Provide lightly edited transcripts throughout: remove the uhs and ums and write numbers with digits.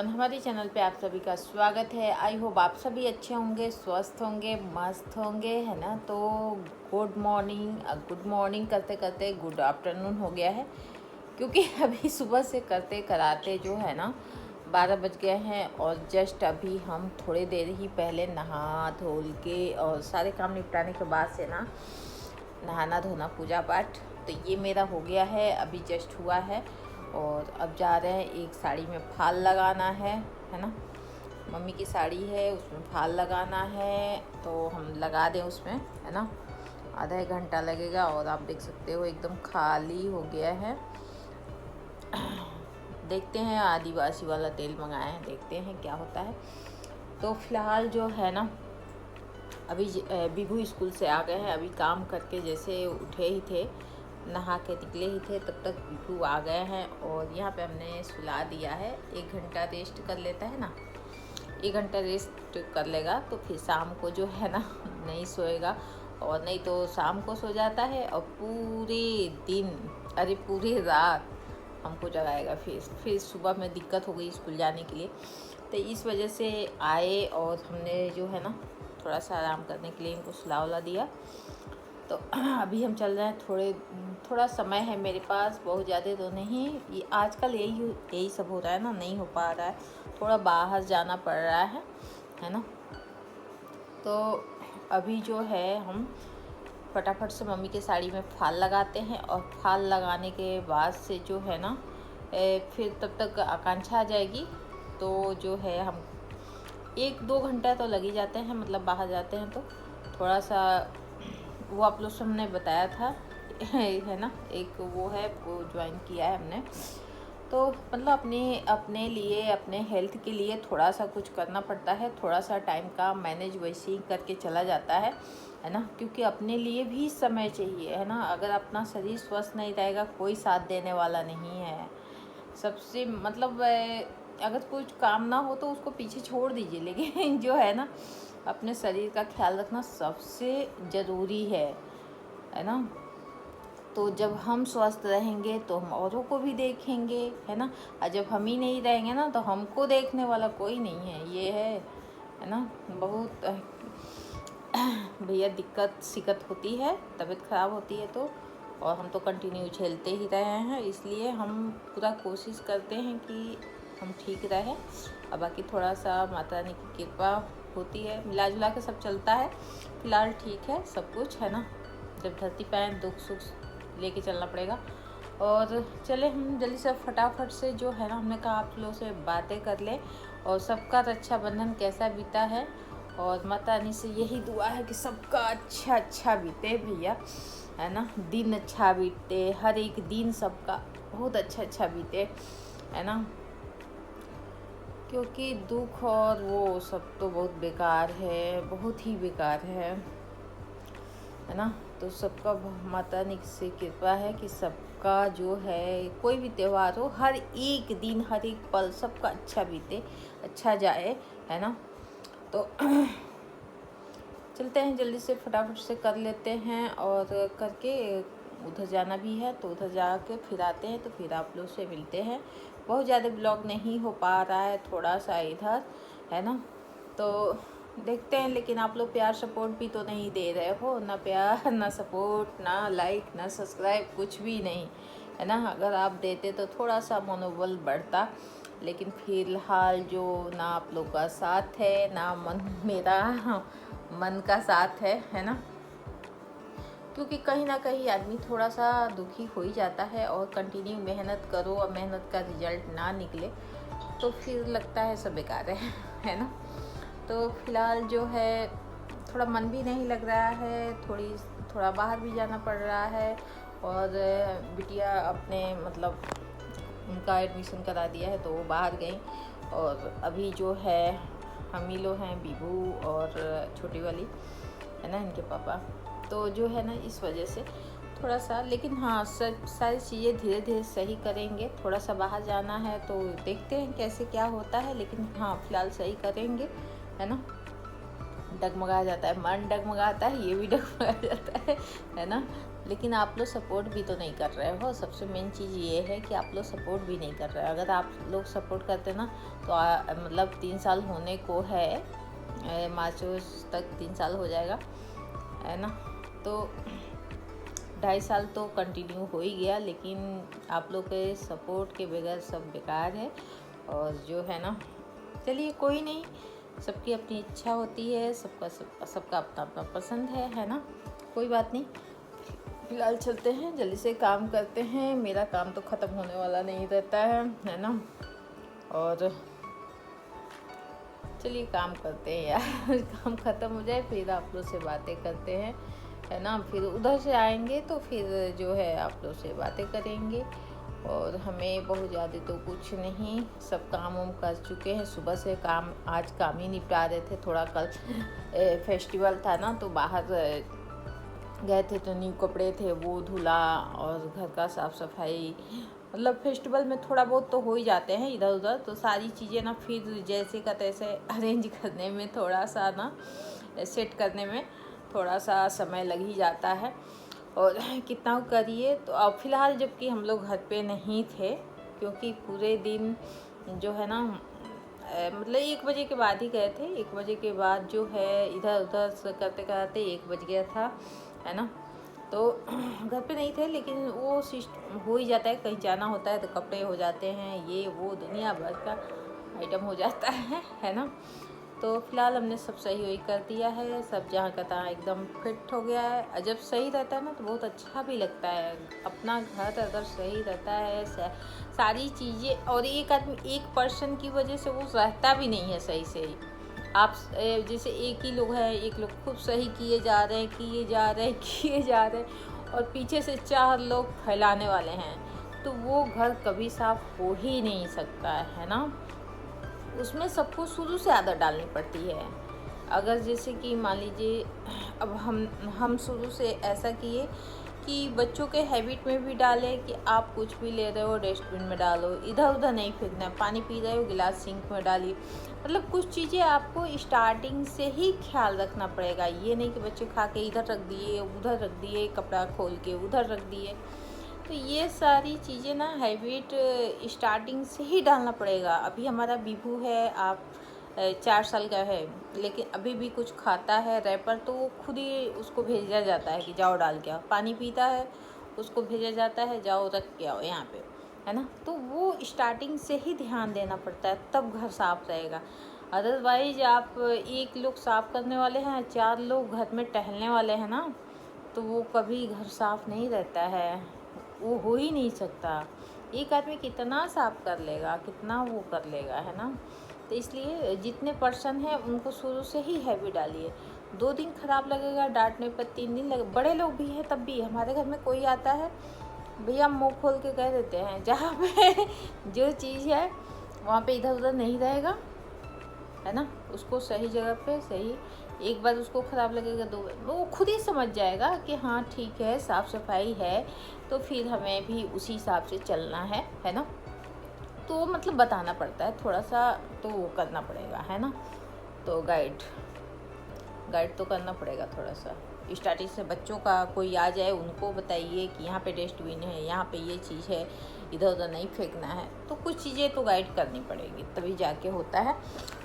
Everyone, हमारे channel पे आप सभी का स्वागत है। आई होप आप सभी अच्छे होंगे, स्वस्थ होंगे, मस्त होंगे, है ना। तो गुड मॉर्निंग करते करते गुड आफ्टरनून हो गया है, क्योंकि अभी सुबह से करते कराते जो है ना 12 बज गए हैं। और जस्ट अभी हम थोड़ी देर ही पहले नहा धोल के और सारे काम निपटाने के बाद से ना नहाना धोना पूजा पाठ तो ये मेरा हो गया है, अभी जस्ट हुआ है। और अब जा रहे हैं, एक साड़ी में फाल लगाना है ना। मम्मी की साड़ी है, उसमें फाल लगाना है, तो हम लगा दें उसमें, है ना। आधा एक घंटा लगेगा। और आप देख सकते हो एकदम खाली हो गया है। देखते हैं, आदिवासी वाला तेल मंगाए हैं, देखते हैं क्या होता है। तो फिलहाल जो है ना, अभी बिभू स्कूल से आ गए हैं। अभी काम करके जैसे उठे ही थे, नहा के निकले ही थे, तब तक बिभू आ गए हैं। और यहाँ पे हमने सुला दिया है। 1 घंटा रेस्ट कर लेता है ना, 1 घंटा रेस्ट कर लेगा तो फिर शाम को जो है ना नहीं सोएगा। और नहीं तो शाम को सो जाता है और पूरे दिन, अरे पूरी रात हमको जगाएगा। फिर सुबह में दिक्कत हो गई स्कूल जाने के लिए, तो इस वजह से आए और हमने जो है ना थोड़ा सा आराम करने के लिए इनको सुला उला दिया। तो अभी हम चल रहे हैं, थोड़ा समय है मेरे पास, बहुत ज़्यादा तो नहीं। ये आजकल यही सब हो रहा है ना, नहीं हो पा रहा है, थोड़ा बाहर जाना पड़ रहा है ना। तो अभी जो है हम फटाफट से मम्मी के साड़ी में फाल लगाते हैं। और फाल लगाने के बाद से जो है ना फिर तब तक आकांक्षा आ जाएगी। तो जो है हम 1-2 घंटा तो लग ही जाते हैं, मतलब बाहर जाते हैं तो थोड़ा सा वो आप लोग सबने बताया था है ना। एक वो है, वो ज्वाइन किया है हमने, तो मतलब अपने लिए, अपने हेल्थ के लिए थोड़ा सा कुछ करना पड़ता है। थोड़ा सा टाइम का मैनेज वैसे ही करके चला जाता है ना, क्योंकि अपने लिए भी समय चाहिए, है ना। अगर अपना शरीर स्वस्थ नहीं रहेगा, कोई साथ देने वाला नहीं है। सबसे मतलब अगर कुछ काम ना हो तो उसको पीछे छोड़ दीजिए, लेकिन जो है ना अपने शरीर का ख्याल रखना सबसे ज़रूरी है ना। तो जब हम स्वस्थ रहेंगे तो हम औरों को भी देखेंगे, है ना। और जब हम ही नहीं रहेंगे ना तो हमको देखने वाला कोई नहीं है, ये है ना। बहुत भैया दिक्कत शिकत होती है, तबीयत ख़राब होती है तो, और हम तो कंटिन्यू झेलते ही रहे हैं। इसलिए हम पूरा कोशिश करते हैं कि हम ठीक रहें। और बाकी थोड़ा सा माता रानी की कृपा होती है, मिला जुला के सब चलता है। फिलहाल ठीक है सब कुछ, है ना। जब धरती पे आए दुख सुख लेके चलना पड़ेगा। और चले हम जल्दी से फटाफट से जो है ना, हमने कहा आप लोगों से बातें कर ले। और सबका रक्षाबंधन कैसा बीता है, और माता रानी से यही दुआ है कि सबका अच्छा बीते भैया, है ना। दिन अच्छा बीते, हर एक दिन सबका बहुत अच्छा बीते, है ना। क्योंकि दुख और वो सब तो बहुत बेकार है, बहुत ही बेकार है ना। तो सबका माता रानी से कृपा है कि सबका जो है, कोई भी त्यौहार हो, हर एक दिन, हर एक पल सबका अच्छा बीते, अच्छा जाए, है ना। तो चलते हैं, जल्दी से फटाफट से कर लेते हैं। और करके उधर जाना भी है, तो उधर जाके फिर आते हैं, तो फिर आप लोग से मिलते हैं। बहुत ज़्यादा ब्लॉग नहीं हो पा रहा है, थोड़ा सा इधर, है ना। तो देखते हैं, लेकिन आप लोग प्यार सपोर्ट भी तो नहीं दे रहे हो ना। प्यार ना सपोर्ट, ना लाइक, ना सब्सक्राइब, कुछ भी नहीं, है ना। अगर आप देते तो थोड़ा सा मनोबल बढ़ता, लेकिन फिलहाल जो ना आप लोग का साथ है, ना मेरा मन का साथ है ना। क्योंकि कहीं ना कहीं आदमी थोड़ा सा दुखी हो ही जाता है। और कंटिन्यू मेहनत करो और मेहनत का रिजल्ट ना निकले तो फिर लगता है सब बेकार है ना। तो फिलहाल जो है थोड़ा मन भी नहीं लग रहा है, थोड़ा बाहर भी जाना पड़ रहा है। और बिटिया अपने मतलब उनका एडमिशन करा दिया है, तो वो बाहर गई। और अभी जो है हम ही लोग हैं, बिभू और छोटी वाली, है ना, इनके पापा। तो जो है ना इस वजह से थोड़ा सा, लेकिन हाँ सब सारी चीज़ें धीरे धीरे सही करेंगे। थोड़ा सा बाहर जाना है तो देखते हैं कैसे क्या होता है, लेकिन हाँ फिलहाल सही करेंगे, है ना। डगमगा जाता है, मन डगमगाता है, ये भी डगमगा जाता है ना। लेकिन आप लोग सपोर्ट भी तो नहीं कर रहे हो। सबसे मेन चीज़ ये है कि आप लोग सपोर्ट भी नहीं कर रहे हो। अगर आप लोग सपोर्ट करते ना तो मतलब 3 साल होने को है, मार्च तक 3 साल हो जाएगा, है ना। तो 2.5 साल तो कंटिन्यू हो ही गया, लेकिन आप लोग के सपोर्ट के बगैर सब बेकार है। और जो है ना, चलिए कोई नहीं, सबकी अपनी इच्छा होती है, सबका अपना अपना पसंद है ना। कोई बात नहीं, फिलहाल चलते हैं, जल्दी से काम करते हैं। मेरा काम तो ख़त्म होने वाला नहीं रहता है ना। और चलिए काम करते हैं यार काम ख़त्म हो जाए फिर आप लोग से बातें करते हैं, है ना। फिर उधर से आएंगे तो फिर जो है आप लोग से बातें करेंगे। और हमें बहुत ज़्यादा तो कुछ नहीं, सब काम वाम कर चुके हैं। सुबह से आज काम ही निपटा रहे थे। थोड़ा कल फेस्टिवल था ना, तो बाहर गए थे तो न्यू कपड़े थे वो धुला, और घर का साफ़ सफाई, मतलब फेस्टिवल में थोड़ा बहुत तो हो ही जाते हैं इधर उधर। तो सारी चीज़ें ना फिर जैसे का तैसे अरेंज करने में थोड़ा सा ना, सेट करने में थोड़ा सा समय लग ही जाता है। और कितना करिए तो अब फ़िलहाल जबकि हम लोग घर पे नहीं थे, क्योंकि पूरे दिन जो है ना, मतलब 1 बजे के बाद ही गए थे। 1 बजे के बाद जो है इधर उधर करते करते 1 बज गया था, है ना। तो घर पे नहीं थे, लेकिन वो सिस्टम हो ही जाता है, कहीं जाना होता है तो कपड़े हो जाते हैं, ये वो दुनिया भर का आइटम हो जाता है ना। तो फिलहाल हमने सब सही वही कर दिया है, सब जहाँ का तहाँ एकदम फिट हो गया है। और जब सही रहता है ना तो बहुत अच्छा भी लगता है। अपना घर अगर सही रहता है, सारी चीज़ें, और एक आदमी एक पर्सन की वजह से वो रहता भी नहीं है सही से ही। आप जैसे एक ही लोग हैं, एक लोग खूब सही किए जा रहे हैं और पीछे से 4 लोग फैलाने वाले हैं, तो वो घर कभी साफ हो ही नहीं सकता है ना। उसमें सबको शुरू से आदत डालनी पड़ती है। अगर जैसे कि मान लीजिए अब हम शुरू से ऐसा किए कि बच्चों के हैबिट में भी डालें कि आप कुछ भी ले रहे हो डस्टबिन में डालो, इधर उधर नहीं फेंकना। पानी पी रहे हो गिलास सिंक में डालिए। मतलब कुछ चीज़ें आपको स्टार्टिंग से ही ख्याल रखना पड़ेगा। ये नहीं कि बच्चे खा के इधर रख दिए, उधर रख दिए, कपड़ा खोल के उधर रख दिए। तो ये सारी चीज़ें ना हैबिट स्टार्टिंग से ही डालना पड़ेगा। अभी हमारा बिभू है, आप 4 साल का है, लेकिन अभी भी कुछ खाता है रैपर, तो वो खुद ही उसको भेजा जाता है कि जाओ डाल के आओ। पानी पीता है, उसको भेजा जाता है जाओ रख के आओ यहाँ पे, है ना। तो वो स्टार्टिंग से ही ध्यान देना पड़ता है, तब घर साफ रहेगा। अदरवाइज आप एक लोग साफ करने वाले हैं, 4 लोग घर में टहलने वाले हैं ना, तो वो कभी घर साफ नहीं रहता है, वो हो ही नहीं सकता। एक आदमी कितना साफ कर लेगा, कितना वो कर लेगा, है ना। तो इसलिए जितने पर्सन हैं उनको शुरू से ही हैबिट डालिए। 2 दिन खराब लगेगा डांटने पर, 3 दिन लगे। बड़े लोग भी हैं, तब भी हमारे घर में कोई आता है, भैया मुँह खोल के कह देते हैं जहाँ पे जो चीज़ है वहाँ पे इधर उधर नहीं रहेगा, है ना। उसको सही जगह पे सही, एक बार उसको ख़राब लगेगा, 2 बार वो खुद ही समझ जाएगा कि हाँ ठीक है, साफ़ सफाई है, तो फिर हमें भी उसी हिसाब से चलना है ना। तो मतलब बताना पड़ता है थोड़ा सा, तो वो करना पड़ेगा, है ना। तो गाइड तो करना पड़ेगा थोड़ा सा। स्टार्टिंग से बच्चों का कोई आ जाए उनको बताइए कि यहाँ पे डस्टबिन है, यहाँ पे ये चीज़ है, इधर उधर नहीं फेंकना है। तो कुछ चीज़ें तो गाइड करनी पड़ेगी, तभी जाके होता है।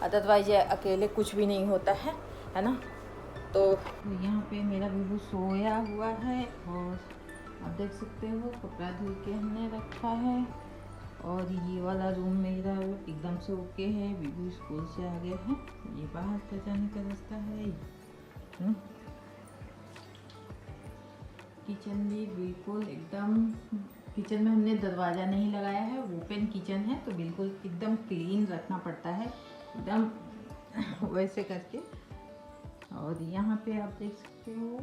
अदरवाइज अकेले कुछ भी नहीं होता है ना। तो यहाँ पे मेरा बिल्कुल सोया हुआ है, और आप देख सकते हो कपड़ा धुल के हमने रखा है। और ये वाला रूम मेरा एकदम से ओके है। बिल्कुल स्कूल से आ गए हैं, ये बाहर का जाने का रास्ता है। किचन भी बिल्कुल एकदम, किचन में हमने दरवाज़ा नहीं लगाया है, ओपन किचन है, तो बिल्कुल एकदम क्लीन रखना पड़ता है, एकदम वैसे करके। और यहाँ पे आप देख सकते हो,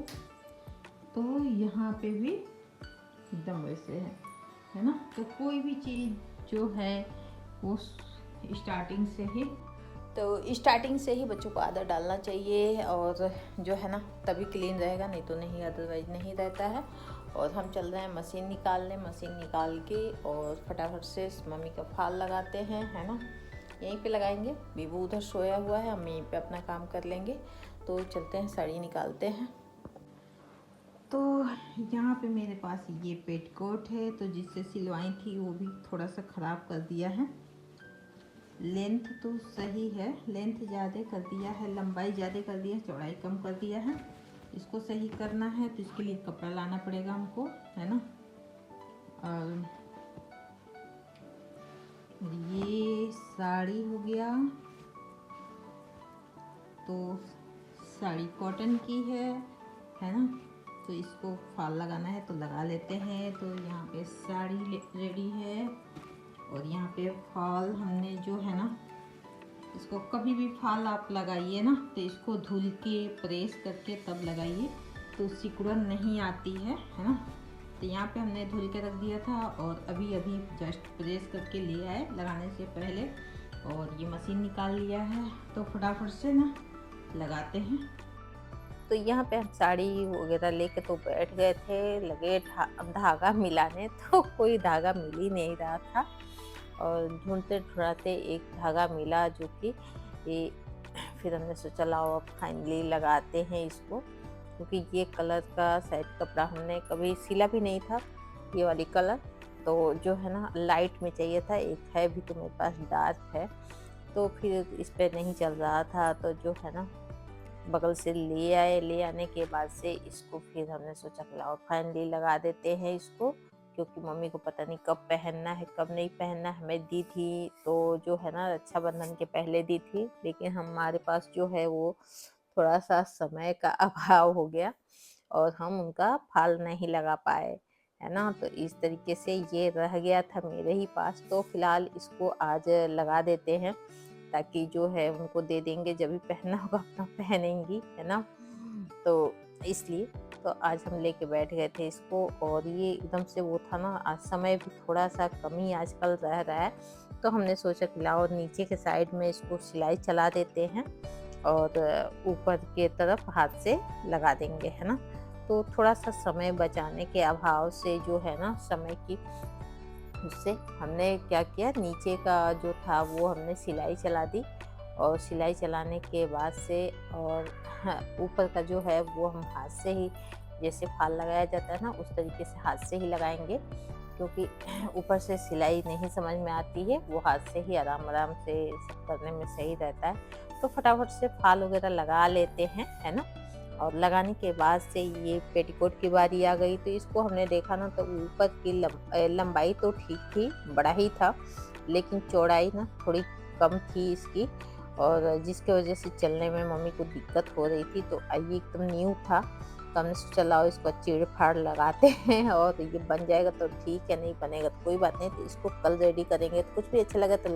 तो यहाँ पे भी एकदम वैसे है ना। तो कोई भी चीज़ जो है वो स्टार्टिंग से ही बच्चों को आदत डालना चाहिए, और जो है ना तभी क्लीन रहेगा, नहीं तो नहीं, अदरवाइज नहीं रहता है। और हम चल रहे हैं मशीन निकाल के, और फटाफट से मम्मी का फाल लगाते हैं, है ना। यहीं पे लगाएंगे, बीबू उधर सोया हुआ है, हम यहीं पे अपना काम कर लेंगे। तो चलते हैं, साड़ी निकालते हैं। तो यहाँ पे मेरे पास ये पेटीकोट है, तो जिससे सिलवाई थी वो भी थोड़ा सा ख़राब कर दिया है। लेंथ तो सही है, लेंथ ज़्यादा कर दिया है, लंबाई ज़्यादा कर दिया है, चौड़ाई कम कर दिया है। इसको सही करना है तो इसके लिए कपड़ा लाना पड़ेगा हमको, है ना। और ये साड़ी हो गया, तो साड़ी कॉटन की है ना। तो इसको फॉल लगाना है तो लगा लेते हैं। तो यहाँ पे साड़ी रेडी है और यहाँ पे फॉल हमने जो है ना, इसको कभी भी फॉल आप लगाइए ना तो इसको धुल के प्रेस करके तब लगाइए, तो सिकुड़न नहीं आती है ना। तो यहाँ पे हमने धुल के रख दिया था और अभी अभी जस्ट प्रेस करके ले आए लगाने से पहले, और ये मशीन निकाल लिया है। तो फटाफट से ना लगाते हैं। तो यहाँ पे हम साड़ी वगैरह लेके तो बैठ गए थे, लगे धागा मिलाने, तो कोई धागा मिल ही नहीं रहा था। और ढूंढते ढूंढते एक धागा मिला जो कि ये, फिर हमने सोचा लाओ अब फाइनली लगाते हैं इसको, क्योंकि ये कलर का शायद कपड़ा हमने कभी सिला भी नहीं था, ये वाली कलर। तो जो है ना लाइट में चाहिए था, एक है भी तो मेरे पास डार्क है, तो फिर इस पर नहीं चल रहा था। तो जो है ना बगल से ले आए, ले आने के बाद से इसको फिर हमने सोचा कि लाओ फाइनली लगा देते हैं इसको, क्योंकि मम्मी को पता नहीं कब पहनना है कब नहीं पहनना है। हमें दी थी तो जो है ना रक्षाबंधन के पहले दी थी, लेकिन हमारे पास जो है वो थोड़ा सा समय का अभाव हो गया और हम उनका फाल नहीं लगा पाए, है ना। तो इस तरीके से ये रह गया था मेरे ही पास। तो फिलहाल इसको आज लगा देते हैं, ताकि जो है उनको दे देंगे, जब भी पहनना होगा अपना पहनेंगी, है ना। तो इसलिए तो आज हम लेके बैठ गए थे इसको। और ये एकदम से वो था ना, आज समय भी थोड़ा सा कमी आजकल रह रहा है, तो हमने सोचा कि लाओ नीचे के साइड में इसको सिलाई चला देते हैं और ऊपर के तरफ हाथ से लगा देंगे, है ना। तो थोड़ा सा समय बचाने के अभाव से जो है ना समय की, उससे हमने क्या किया, नीचे का जो था वो हमने सिलाई चला दी, और सिलाई चलाने के बाद से और ऊपर का जो है वो हम हाथ से ही, जैसे फाल लगाया जाता है ना उस तरीके से हाथ से ही लगाएंगे, क्योंकि ऊपर से सिलाई नहीं समझ में आती है, वो हाथ से ही आराम आराम से सब करने में सही रहता है। तो फटाफट से फाल वगैरह लगा लेते हैं, है ना। और लगाने के बाद से ये पेटीकोट की बारी आ गई। तो इसको हमने देखा ना तो ऊपर की लंबाई तो ठीक थी, बड़ा ही था, लेकिन चौड़ाई ना थोड़ी कम थी इसकी, और जिसके वजह से चलने में मम्मी को दिक्कत हो रही थी। तो ये एकदम न्यू था, तो हमने सोचा लाओ इसको चीड़ फाड़ लगाते हैं, और ये बन जाएगा तो ठीक है, नहीं बनेगा तो कोई बात नहीं। तो इसको कल रेडी करेंगे, तो कुछ भी अच्छा लगा तो